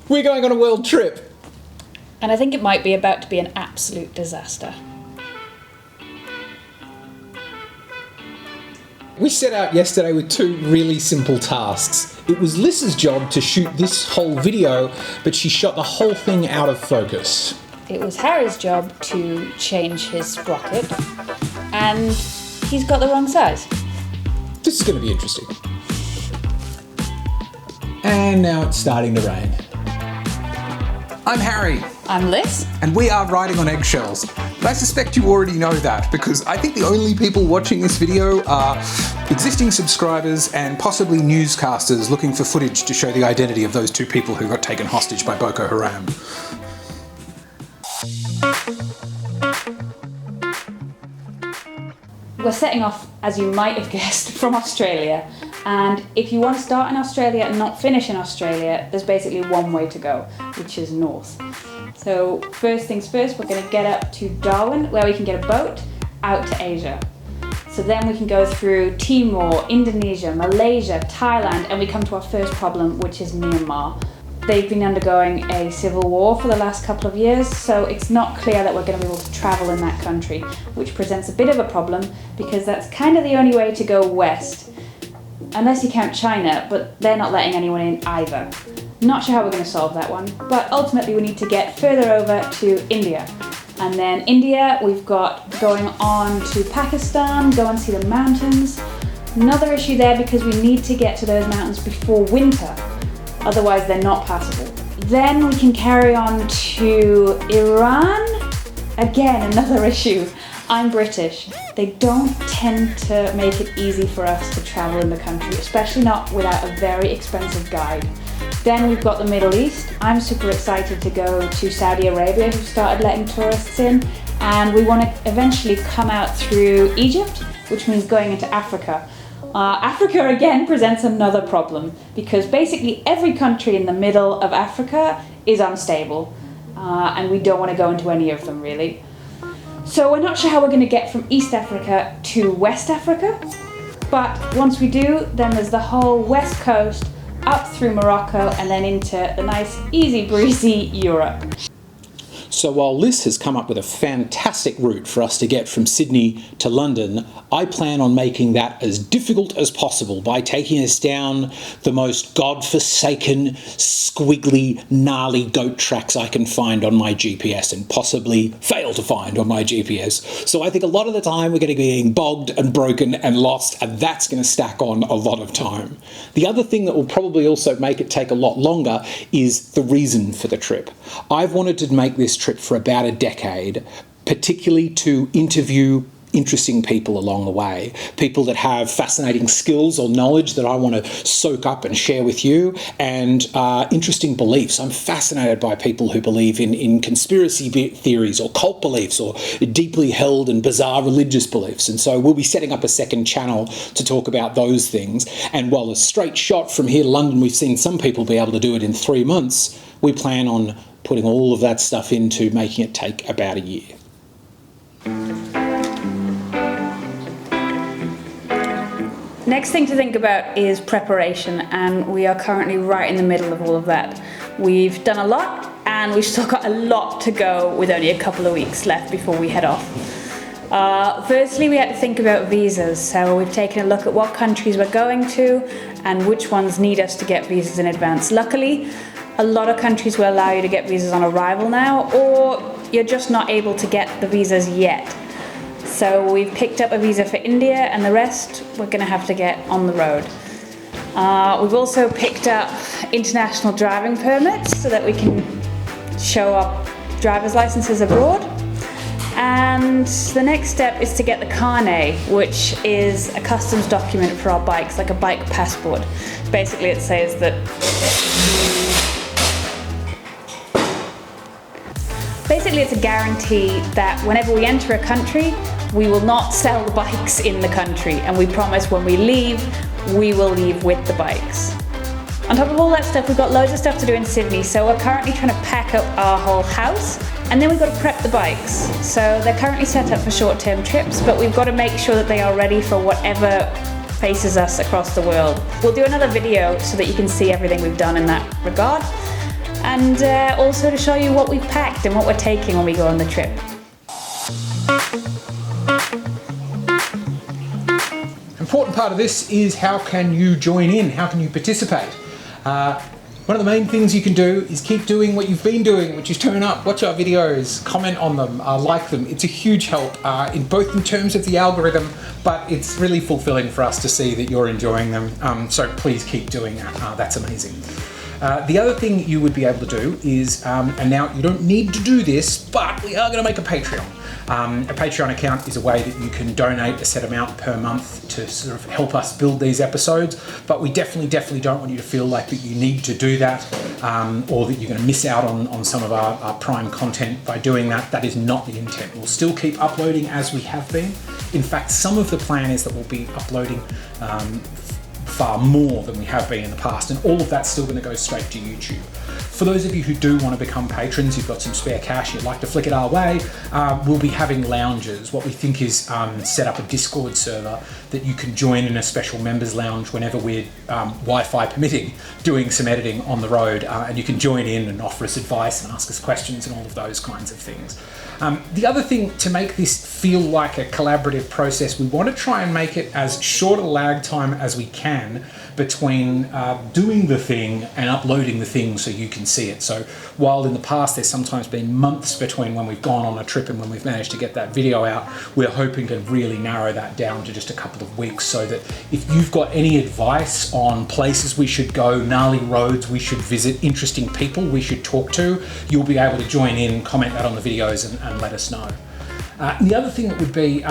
We're going on a world trip. And I think it might be about to be an absolute disaster. We set out yesterday with two really simple tasks. It was Liz's job to shoot this whole video, but she shot the whole thing out of focus. It was Harry's job to change his sprocket, and he's got the wrong size. This is going to be interesting. And now it's starting to rain. I'm Harry. I'm Liz. And we are riding on eggshells. But I suspect you already know that because I think the only people watching this video are existing subscribers and possibly newscasters looking for footage to show the identity of those two people who got taken hostage by Boko Haram. We're setting off, as you might have guessed, from Australia. And if you want to start in Australia and not finish in Australia, there's basically one way to go, which is north. So first things first, we're going to get up to Darwin, where we can get a boat out to Asia. So then we can go through Timor, Indonesia, Malaysia, Thailand, and we come to our first problem, which is Myanmar. They've been undergoing a civil war for the last couple of years, so it's not clear that we're going to be able to travel in that country, which presents a bit of a problem because that's kind of the only way to go west. Unless you count China, but they're not letting anyone in either. Not sure how we're going to solve that one, but ultimately we need to get further over to India. And then India, we've got going on to Pakistan, go and see the mountains. Another issue there because we need to get to those mountains before winter, otherwise they're not passable. Then we can carry on to Iran. Again, another issue. I'm British. They don't tend to make it easy for us to travel in the country, especially not without a very expensive guide. Then we've got the Middle East. I'm super excited to go to Saudi Arabia, who started letting tourists in, and we want to eventually come out through Egypt, which means going into Africa. Africa again presents another problem because basically every country in the middle of Africa is unstable, and we don't want to go into any of them really. So we're not sure how we're going to get from East Africa to West Africa, but once we do, then there's the whole west coast up through Morocco and then into the nice easy breezy Europe. So while Liz has come up with a fantastic route for us to get from Sydney to London, I plan on making that as difficult as possible by taking us down the most godforsaken, squiggly, gnarly goat tracks I can find on my GPS and possibly fail to find on my GPS. So I think a lot of the time we're going to be getting bogged and broken and lost, and that's going to stack on a lot of time. The other thing that will probably also make it take a lot longer is the reason for the trip. I've wanted to make this trip for about a decade, particularly to interview interesting people along the way, people that have fascinating skills or knowledge that I want to soak up and share with you, and interesting beliefs. I'm fascinated by people who believe in conspiracy theories or cult beliefs or deeply held and bizarre religious beliefs, and so we'll be setting up a second channel to talk about those things. And while a straight shot from here to London, we've seen some people be able to do it in 3 months, we plan on putting all of that stuff into making it take about a year. Next thing to think about is preparation, and we are currently right in the middle of all of that. We've done a lot, and we've still got a lot to go with only a couple of weeks left before we head off. Firstly, we had to think about visas, so we've taken a look at what countries we're going to and which ones need us to get visas in advance. Luckily, a lot of countries will allow you to get visas on arrival now, or you're just not able to get the visas yet. So we've picked up a visa for India, and the rest we're going to have to get on the road. We've also picked up international driving permits so that we can show our driver's licenses abroad. And the next step is to get the carnet, which is a customs document for our bikes, like a bike passport. Basically it says that it's a guarantee that whenever we enter a country, we will not sell the bikes in the country, and we promise when we leave, we will leave with the bikes. On top of all that stuff, we've got loads of stuff to do in Sydney, so we're currently trying to pack up our whole house, and then we've got to prep the bikes. So they're currently set up for short-term trips, but we've got to make sure that they are ready for whatever faces us across the world. We'll do another video so that you can see everything we've done in that regard. and also to show you what we've packed and what we're taking when we go on the trip. Important part of this is how can you join in, how can you participate? One of the main things you can do is keep doing what you've been doing, which is turn up, watch our videos, comment on them, like them. It's a huge help in terms of the algorithm, but it's really fulfilling for us to see that you're enjoying them. So please keep doing that. That's amazing. The other thing you would be able to do is, and now you don't need to do this, but we are going to make a Patreon. A Patreon account is a way that you can donate a set amount per month to sort of help us build these episodes, but we definitely don't want you to feel like that you need to do that or that you're going to miss out on some of our prime content by doing that. That is not the intent. We'll still keep uploading as we have been. In fact, some of the plan is that we'll be uploading far more than we have been in the past, and all of that's still going to go straight to YouTube. For those of you who do want to become patrons, you've got some spare cash, you'd like to flick it our way, we'll be having lounges. What we think is set up a Discord server that you can join in a special members lounge whenever we're Wi-Fi permitting, doing some editing on the road, and you can join in and offer us advice and ask us questions and all of those kinds of things. The other thing, to make this feel like a collaborative process, we want to try and make it as short a lag time as we can between doing the thing and uploading the thing so you can see it. So while in the past there's sometimes been months between when we've gone on a trip and when we've managed to get that video out, we're hoping to really narrow that down to just a couple of weeks, so that if you've got any advice on places we should go, gnarly roads we should visit, interesting people we should talk to, you'll be able to join in, comment that on the videos and let us know. The other thing that would be,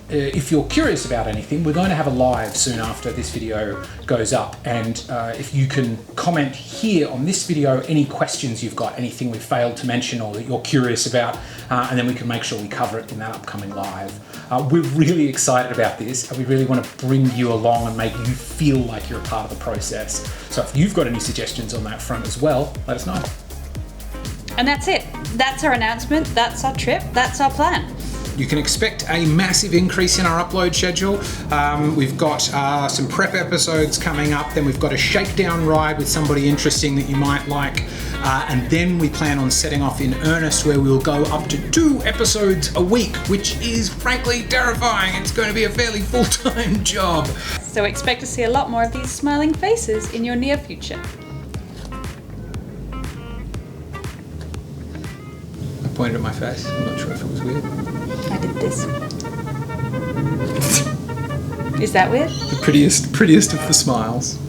if you're curious about anything, we're going to have a live soon after this video goes up, and if you can comment here on this video any questions you've got, anything we've failed to mention or that you're curious about, and then we can make sure we cover it in that upcoming live. We're really excited about this, and we really want to bring you along and make you feel like you're a part of the process. So if you've got any suggestions on that front as well, let us know. And that's it. That's our announcement, that's our trip, that's our plan. You can expect a massive increase in our upload schedule. We've got some prep episodes coming up, then we've got a shakedown ride with somebody interesting that you might like, and then we plan on setting off in earnest where we'll go up to 2 episodes a week, which is frankly terrifying. It's going to be a fairly full-time job. So expect to see a lot more of these smiling faces in your near future. I pointed at my face. I'm not sure if it was weird. I did this. Is that weird? The prettiest of the smiles.